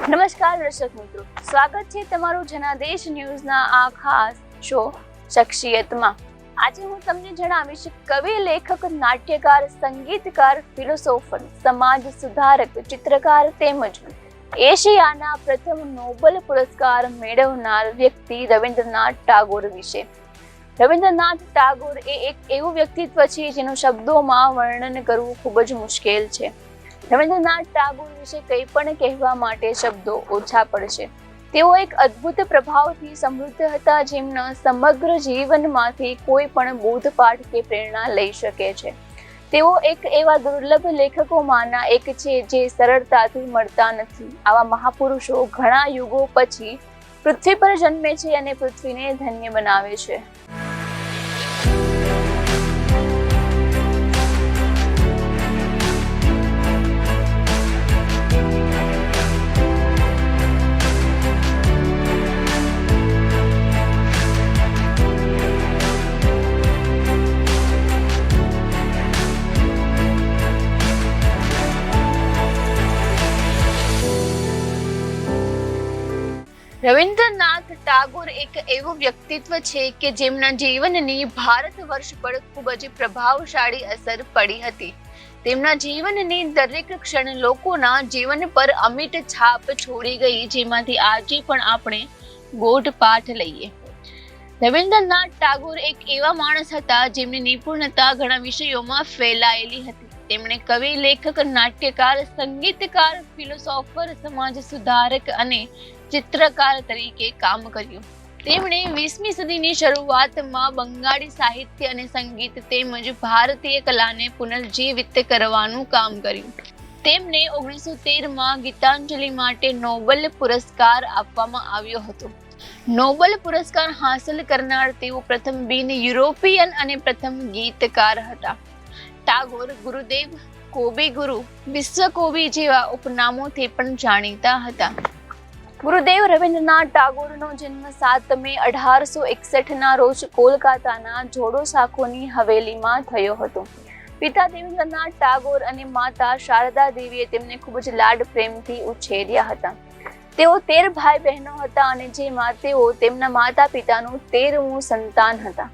નમસ્કાર દર્શક મિત્રો, સ્વાગત છે તમારું જનાદેશ ન્યૂઝના આ ખાસ શો શખ્સિયતમાં। આજે હું તમને જણાવીશ કવિ, લેખક, નાટ્યકાર, સંગીતકાર, ફિલોસોફર, સમાજ સુધારક, ચિત્રકાર તેમજ એશિયાના પ્રથમ નોબેલ પુરસ્કાર મેળવનાર વ્યક્તિ રવિન્દ્રનાથ ટાગોર વિશે। રવિન્દ્રનાથ ટાગોર એ એક એવું વ્યક્તિત્વ છે જેનું શબ્દોમાં વર્ણન કરવું ખૂબ જ મુશ્કેલ છે। રવિન્દ્રનાથ ટાગોર વિશે કંઈ પણ કહેવા માટે શબ્દો ઓછા પડશે। તેઓ એક અદ્ભુત પ્રભાવથી સમૃદ્ધ હતા, જેમના સમગ્ર જીવનમાંથી કોઈ પણ બોધપાઠ કે પ્રેરણા લઈ શકે છે। તેઓ એક એવા દુર્લભ લેખકોમાંના એક છે જે સરળતાથી મળતા નથી। આવા મહાપુરુષો ઘણા યુગો પછી પૃથ્વી પર જન્મે છે અને પૃથ્વીને ધન્ય બનાવે છે। રવિન્દ્રનાથ ટાગોર એક એવું વ્યક્તિત્વ છે કે જેમના જીવનની ભારત વર્ષ પર ખૂબ જ પ્રભાવશાળી અસર પડી હતી। તેમના જીવનની દરેક ક્ષણ લોકોના જીવન પર અમિટ છાપ છોડી ગઈ, જેમાંથી આજે પણ આપણે બોધપાઠ લઈએ। રવિન્દ્રનાથ ટાગોર એક એવા માણસ હતા જેમની નિપુણતા ઘણા વિષયોમાં ફેલાયેલી હતી। તેમણે કવિ, લેખક, નાટ્યકાર, સંગીતકાર, ફિલોસોફર, સમાજ સુધારક અને ચિત્રકાર તરીકે કામ કર્યું। તેમણે 20મી સદીની શરૂઆતમાં બંગાળી સાહિત્ય અને સંગીત તેમજ ભારતીય કલાને પુનર્જીવિત કરવાનું કામ કર્યું। તેમને 1913માં ગીતાંજલિ માટે નોબેલ પુરસ્કાર આપવામાં આવ્યો હતો। નોબેલ પુરસ્કાર હાંસલ કરનાર તેઓ પ્રથમ બિન યુરોપિયન અને પ્રથમ ગીતકાર હતા। ટાગોર ગુરુદેવ, કોબી ગુરુ, વિશ્વકવિ જેવા ઉપનામોથી પણ જાણીતા હતા। ગુરુદેવ રવિન્દ્રનાથ ટાગોરનો જન્મ 7 મે 1861ના રોજ કોલકાતાના જોડોસાકોની હવેલીમાં થયો હતો। પિતા દેવેન્દ્રનાથ ટાગોર અને માતા શારદા દેવીએ તેમને ખૂબ જ લાડ પ્રેમથી ઉછેર્યા હતા। તેઓ 13 ભાઈ બહેનો હતા અને જેમાં તેઓ તેમના માતા પિતાનું 13મું સંતાન હતા।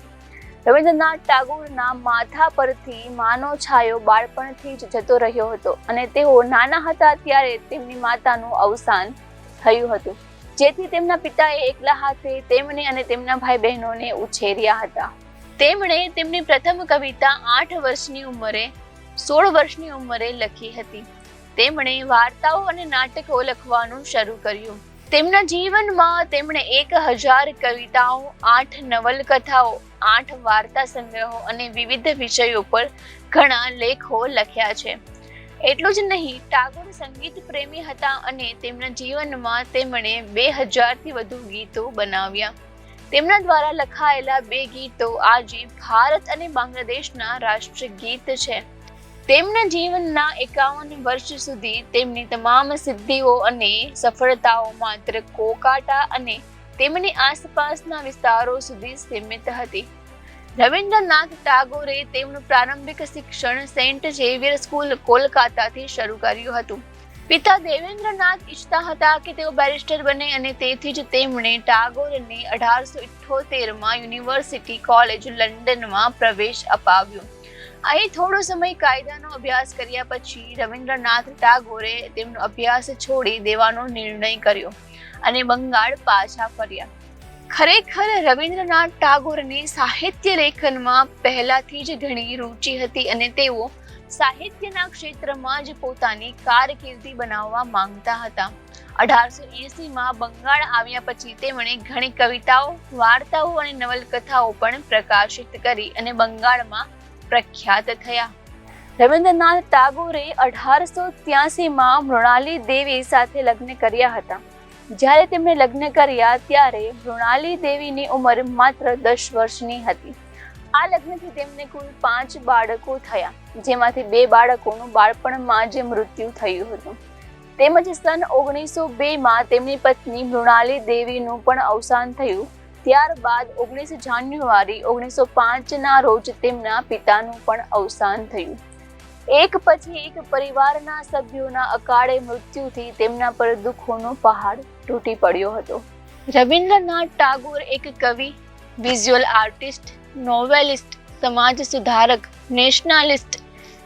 રવિન્દ્રનાથ ટાગોરના માથા પરથી માનો છાયો બાળપણથી જ જતો રહ્યો હતો અને તેઓ નાના હતા ત્યારે તેમની માતાનું અવસાન થયું હતું, જેથી તેમના પિતાએ એકલા હાથે તેમને અને તેમના ભાઈ બહેનોને ઉછેર્યા હતા। તેમણે તેમની પ્રથમ કવિતા 8 વર્ષની ઉંમરે 16 વર્ષની ઉંમરે લખી હતી। તેમણે વાર્તાઓ અને નાટકો લખવાનું શરૂ કર્યું। તેમના જીવનમાં તેમણે 1000 કવિતાઓ, 8 નવલકથાઓ, 8 વાર્તા સંગ્રહો અને વિવિધ વિષયો પર ઘણા લેખો લખ્યા છે। એટલું જ નહીં, ટાગોર સંગીત પ્રેમી હતા અને તેમના જીવનમાં તેમણે 2000થી વધુ ગીતો બનાવ્યા। તેમના દ્વારા લખાયેલા 2 ગીતો આજે ભારત અને બાંગ્લાદેશના રાષ્ટ્રીય ગીત છે। તેમના જીવનના 51 વર્ષ સુધી તેમની તમામ સિદ્ધિઓ અને સફળતાઓ માત્ર કોલકાતા અને તેમની આસપાસના વિસ્તારો સુધી સીમિત હતી। રવિન્દ્રનાથ ટાગોરે તેમનું પ્રારંભિક શિક્ષણ સેન્ટ ઝેવિયર સ્કૂલ કોલકાતાથી શરૂ કર્યું હતું। પિતા દેવેન્દ્રનાથ ઈચ્છતા હતા કે તેઓ બેરિસ્ટર બને અને તેથી જ તેમણે ટાગોરને 1878માં યુનિવર્સિટી કોલેજ લંડનમાં પ્રવેશ અપાવ્યો। અહીં થોડો સમય કાયદાનો અભ્યાસ કર્યા પછી રવિન્દ્રનાથ ટાગોરે તેમનો અભ્યાસ છોડી દેવાનો નિર્ણય કર્યો અને બંગાળ પાછા ફર્યા। ખરેખર રવિન્દ્રનાથ ટાગોરની સાહિત્ય લેખનમાં પહેલાથી જ ઘણી રુચિ હતી અને તેઓ સાહિત્યના ક્ષેત્રમાં જ પોતાની કારકિર્દી બનાવવા માંગતા હતા। 1880માં બંગાળ આવ્યા પછી તેમણે ઘણી કવિતાઓ, વાર્તાઓ અને નવલકથાઓ પણ પ્રકાશિત કરી અને બંગાળમાં પ્રખ્યાત થયા। રવિન્દ્રનાથ ટાગોરે 1883માં મૃણાલી દેવી સાથે લગ્ન કર્યા હતા। જ્યારે તેમણે લગ્ન કર્યા ત્યારે મૃણાલી દેવીની ઉંમર માત્ર 10 વર્ષની હતી. આ લગ્નથી તેમને કુલ 5 બાળકો થયા, જેમાંથી 2 બાળકોનું બાળપણમાં જ મૃત્યુ થયું હતું. તેમજ સન 1902માં તેમની પત્ની મૃણાલી દેવીનું પણ અવસાન થયું. ત્યારબાદ 19 જાન્યુઆરી 1905ના રોજ તેમના પિતાનું પણ અવસાન થયું. એક પછી એક પરિવારના સભ્યોના અકાળે મૃત્યુથી તેમના પર દુઃખોનો પહાડ તૂટી પડ્યો હતો. રવિન્દ્રનાથ ટાગોર એક કવિ, વિઝ્યુઅલ આર્ટિસ્ટ, નોવેલિસ્ટ, સમાજ સુધારક, નેશનાલિસ્ટ,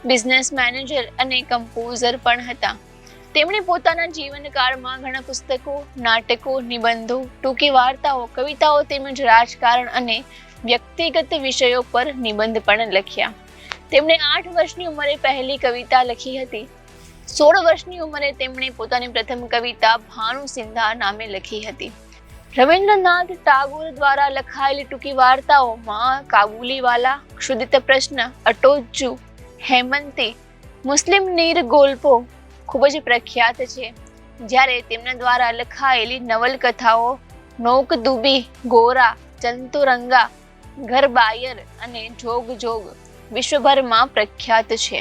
બિઝનેસ મેનેજર અને કમ્પોઝર પણ હતા. તેમણે પોતાના જીવનકાળમાં ઘણા પુસ્તકો, નાટકો, નિબંધો, ટૂંકી વાર્તાઓ, કવિતાઓ તેમજ રાજકારણ અને વ્યક્તિગત વિષયો પર નિબંધ પણ લખ્યા. તેમણે 8 વર્ષની ઉંમરે પહેલી કવિતા લખી હતી. 16 વર્ષની ઉંમરે તેમણે પોતાની પ્રથમ કવિતા ભાનુ સિંધા નામે લખી હતી. રવિન્દ્રનાથ ટાગોર દ્વારા લખાયેલી ટૂંકી વાર્તાઓમાં કાબુલીવાલા, ક્ષુધિત પ્રશ્ન, અટોજ્જુ, હેમંતી, મુસ્લિમ નીર ગોલ્પો ખૂબ જ પ્રખ્યાત છે. જ્યારે તેમના દ્વારા લખાયેલી નવલકથાઓ નોકદુબી, ગોરા, ચંતુરંગા, ઘરબાયર અને જોગ જોગ વિશ્વભરમાં પ્રખ્યાત છે.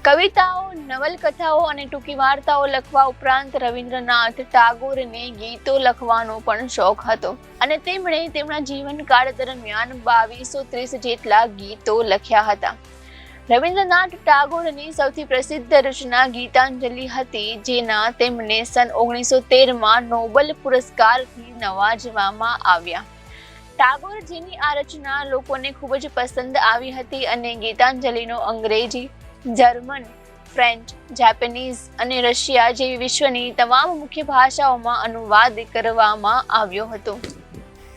કવિતાઓ, નવલકથાઓ અને ટૂંકી વાર્તાઓ લખવા ઉપરાંત રવિન્દ્રનાથ ટાગોરને ગીતો લખવાનો પણ શોખ હતો અને તેમણે તેમના જીવનકાળ દરમિયાન 2230 જેટલા ગીતો લખ્યા હતા. રવિન્દ્રનાથ ટાગોરની સૌથી પ્રસિદ્ધ રચના ગીતાંજલિ હતી, જેના તેમને સન 1913માં નોબેલ પુરસ્કારથી નવાજવામાં આવ્યા. ટાગોરજીની આ રચના લોકોને ખૂબ જ પસંદ આવી હતી અને ગીતાંજલિનો અંગ્રેજી, જર્મન, ફ્રેન્ચ, જાપાનીઝ અને રશિયા જેવી વિશ્વની તમામ મુખ્ય ભાષાઓમાં અનુવાદ કરવામાં આવ્યો હતો.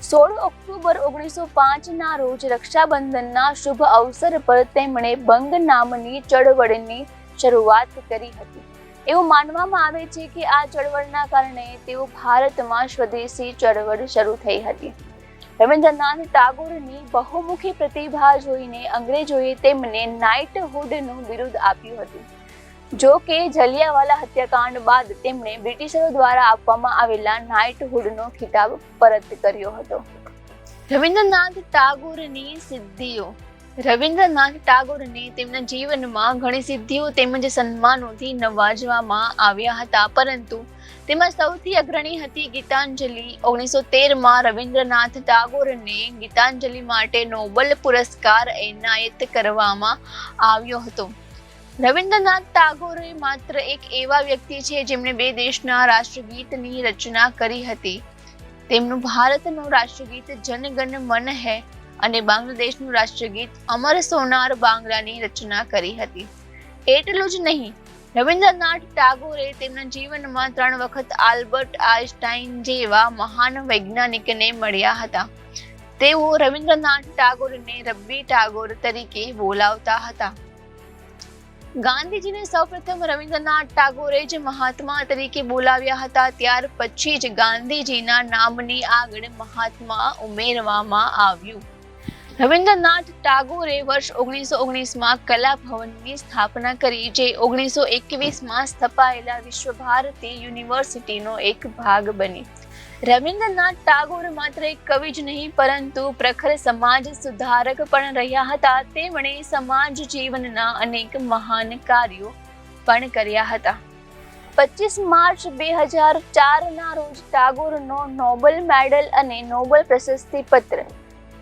16 ઓક્ટોબર 1905ના રોજ રક્ષાબંધનના શુભ અવસર પર તેમણે બંગ નામની ચળવળની શરૂઆત કરી હતી. એવું માનવામાં આવે છે કે આ ચળવળના કારણે તેઓ ભારતમાં સ્વદેશી ચળવળ શરૂ થઈ હતી. રવિન્દ્રનાથ ટાગોરની બહુમુખી પ્રતિભા જોઈને અંગ્રેજોએ તેમને નાઇટહુડનું બિરુદ આપ્યું હતું. જો કે જલિયાવાલા હત્યાકાંડ બાદ તેમણે બ્રિટિશરો દ્વારા આપવામાં આવેલા નાઇટહુડનો ખિતાબ પરત કર્યો હતો. રવિન્દ્રનાથ ટાગોરની સિદ્ધિઓ. રવિન્દ્રનાથ ટાગોરને તેમના જીવનમાં ઘણી સિદ્ધિઓ તેમજ સન્માનોથી નવાજવામાં આવ્યા હતા, પરંતુ તેમાં સૌથી અગ્રણી હતી ગીતાંજલિ. 1913માં રવિન્દ્રનાથ ટાગોરને ગીતાંજલિ માટે નોબેલ પુરસ્કાર એનાયત કરવામાં આવ્યો હતો. રવિન્દ્રનાથ ટાગોર માત્ર એક એવા વ્યક્તિ છે જેમણે 2 દેશના રાષ્ટ્રગીતની રચના કરી હતી. તેમનું ભારતનું રાષ્ટ્રગીત જન ગણ મન હૈ અને બાંગ્લાદેશનું રાષ્ટ્રગીત અમર સોનાર બાંગ્લાની રચના કરી હતી. એટલું જ નહીં, રવિન્દ્રનાથ ટાગોરે તેમના જીવનમાં 3 વખત આલ્બર્ટ આઇન્સ્ટાઈન જેવા મહાન વૈજ્ઞાનિકને મળ્યા હતા. તેઓ રવિન્દ્રનાથ ટાગોરને રબ્બી ટાગોર તરીકે બોલાવતા હતા. ગાંધીજીને સૌપ્રથમ રવિન્દ્રનાથ ટાગોરે જ મહાત્મા તરીકે બોલાવ્યા હતા. ત્યાર પછી જ ગાંધીજીના નામની આગળ મહાત્મા ઉમેરવામાં આવ્યું. રવિન્દ્રનાથ ટાગોરે વર્ષ 1919માં કલા ભવનની સ્થાપના કરી, જે 1921માં સ્થપાયેલા વિશ્વભારતી યુનિવર્સિટીનો એક ભાગ બની. રવિન્દ્રનાથ ટાગોર માત્ર એક કવિ જ નહીં પરંતુ પ્રખર સમાજ સુધારક પણ રહ્યા હતા. તેમણે સમાજ જીવનના અનેક મહાન કાર્યો પણ કર્યા હતા. 25 માર્ચ 2004ના રોજ ટાગોરનો નોબેલ મેડલ અને નોબેલ પ્રશસ્તિ પત્ર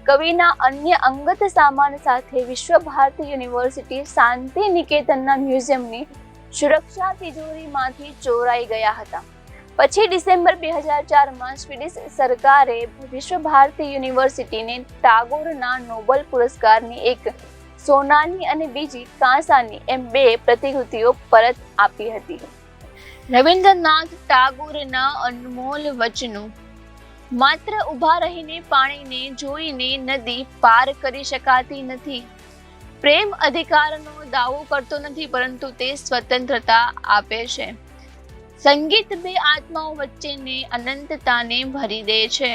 કવિના અન્ય અંગત સામાન સાથે વિશ્વ ભારતી યુનિવર્સિટી શાંતિ નિકેતનના મ્યુઝિયમની સુરક્ષા તિજોરીમાંથી ચોરાઈ ગયા હતા. પછી ડિસેમ્બર 2004માં સ્વીડિશ સરકારે વિશ્વ ભારતી યુનિવર્સિટીને ટાગોરના નોબેલ પુરસ્કારની એક સોનાની અને બીજી કાંસાની એમ 2 પ્રતિકૃતિઓ પરત આપી હતી. રવિન્દ્રનાથ ટાગોરના અનમોલ વચનો. માત્ર ઊભા રહીને પાણીને જોઈને નદી પાર કરી શકાતી નથી. પ્રેમ અધિકારનો દાવો કરતો નથી, પરંતુ તે સ્વતંત્રતા આપે છે. સંગીત 2 આત્માઓ વચ્ચેને અનંતતાને ભરી દે છે.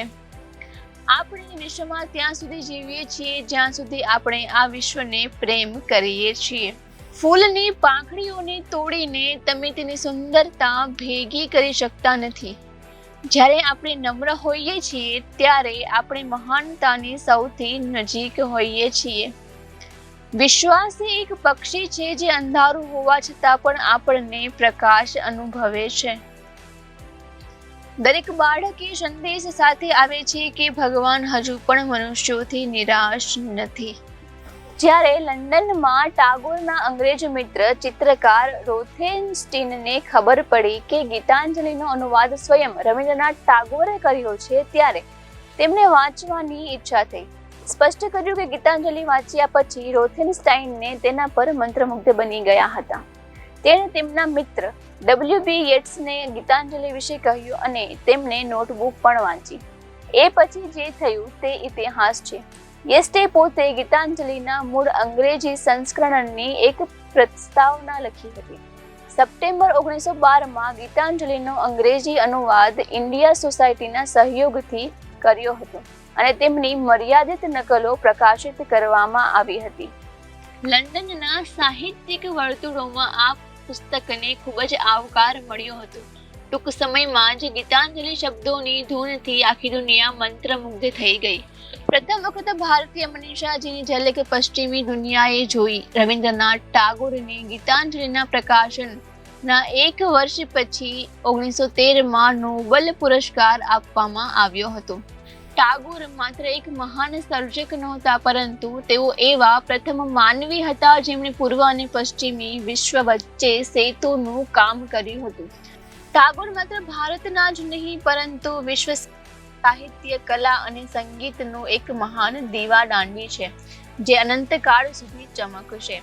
આપણે વિશ્વમાં ત્યાં સુધી જીવીએ છીએ જ્યાં સુધી આપણે આ વિશ્વને પ્રેમ કરીએ છીએ. ફૂલની પાંખડીઓને તોડીને તમે તેની સુંદરતા ભેગી કરી શકતા નથી. જ્યારે આપણે નમ્ર હોઈએ છીએ ત્યારે આપણે મહાનતાની સૌથી નજીક હોઈએ છીએ. વિશ્વાસ એ એક પક્ષી છે જે અંધારું હોવા છતાં પણ આપણને પ્રકાશ અનુભવે છે. દરેક બાળક એ સંદેશ સાથે આવે છે કે ભગવાન હજુ પણ મનુષ્યોથી નિરાશ નથી. જ્યારે લંડનમાં ટાગોરના અંગ્રેજ મિત્ર ચિત્રકાર રોથેનસ્ટીનને ખબર પડી કે ગીતાંજલિનો અનુવાદ સ્વયં રવિન્દ્રનાથ ટાગોરે કર્યો છે ત્યારે તેમને વાંચવાની ઈચ્છા થઈ. સ્પષ્ટ કર્યું કે ગીતાંજલિ વાંચ્યા પછી રોથેનસ્ટાઇનને તેના પર મંત્રમુગ્ધ બની ગયા હતા. તેણે તેમના મિત્ર ડબલ્યુ.બી. યેટ્સને ગીતાંજલિ વિશે કહ્યું અને તેમને નોટબુક પણ વાંચી. એ પછી જે થયું તે ઇતિહાસ છે. યેટ્સે પોતે ગીતાંજલિના મૂળ અંગ્રેજી સંસ્કરણની એક પ્રસ્તાવના લખી હતી. સપ્ટેમ્બર 1912માં ગીતાંજલિનો અંગ્રેજી અનુવાદ ઇન્ડિયા સોસાયટીના સહયોગથી કર્યો હતો અને તેમની મર્યાદિત નકલો પ્રકાશિત કરવામાં આવી હતી. લંડનના સાહિત્યિક વર્તુળોમાં આ પુસ્તકને ખૂબ જ આવકાર મળ્યો હતો. ટૂંક સમયમાં જ ગીતાંજલિ શબ્દોની ધૂનથી આખી દુનિયા મંત્રમુગ્ધ થઈ ગઈ. પ્રથમ વખત ભારતીય મનીષાજીની ઝલક પશ્ચિમી દુનિયાએ જોઈ. રવિન્દ્રનાથ ટાગોરને ગીતાંજલિના પ્રકાશનના એક વર્ષ પછી 1913માં નોબેલ પુરસ્કાર આપવામાં આવ્યો હતો. ટાગોર માત્ર એક મહાન સર્જક નહોતા, પરંતુ તેઓ એવા પ્રથમ માનવી હતા જેમણે પૂર્વ અને પશ્ચિમી વિશ્વ વચ્ચે સેતુનું કામ કર્યું હતું. ટાગોર માત્ર ભારતના જ નહીં પરંતુ વિશ્વ સાહિત્ય, કલા અને સંગીતનું એક મહાન દીવાદાંડી છે જે અનંતકાળ સુધી ચમકશે.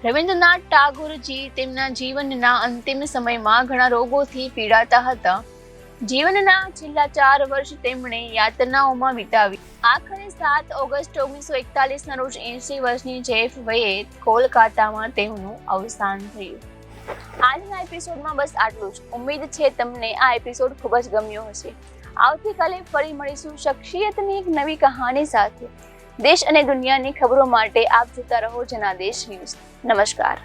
રવિન્દ્રનાથ ટાગોરજી તેમના જીવનના અંતિમ સમયમાં ઘણા રોગોથી પીડાતા હતા. જીવનના છેલ્લા 4 વર્ષ તેમણે યાતનાઓમાં વિતાવી. આખરે 7 ઓગસ્ટ 1941ના રોજ 80 વર્ષની જેફ વયે કોલકાતામાં તેમનું અવસાન થયું. આજના એપિસોડમાં બસ આટલું જ. ઉમ્મીદ છે તમને આ એપિસોડ ખૂબ જ ગમ્યો હશે. આવતીકાલે ફરી મળીશું શખ્સિયતની એક નવી કહાની સાથે. દેશ અને દુનિયાની ખબરો માટે આપ જોતા રહો જનાદેશ ન્યૂઝ. નમસ્કાર.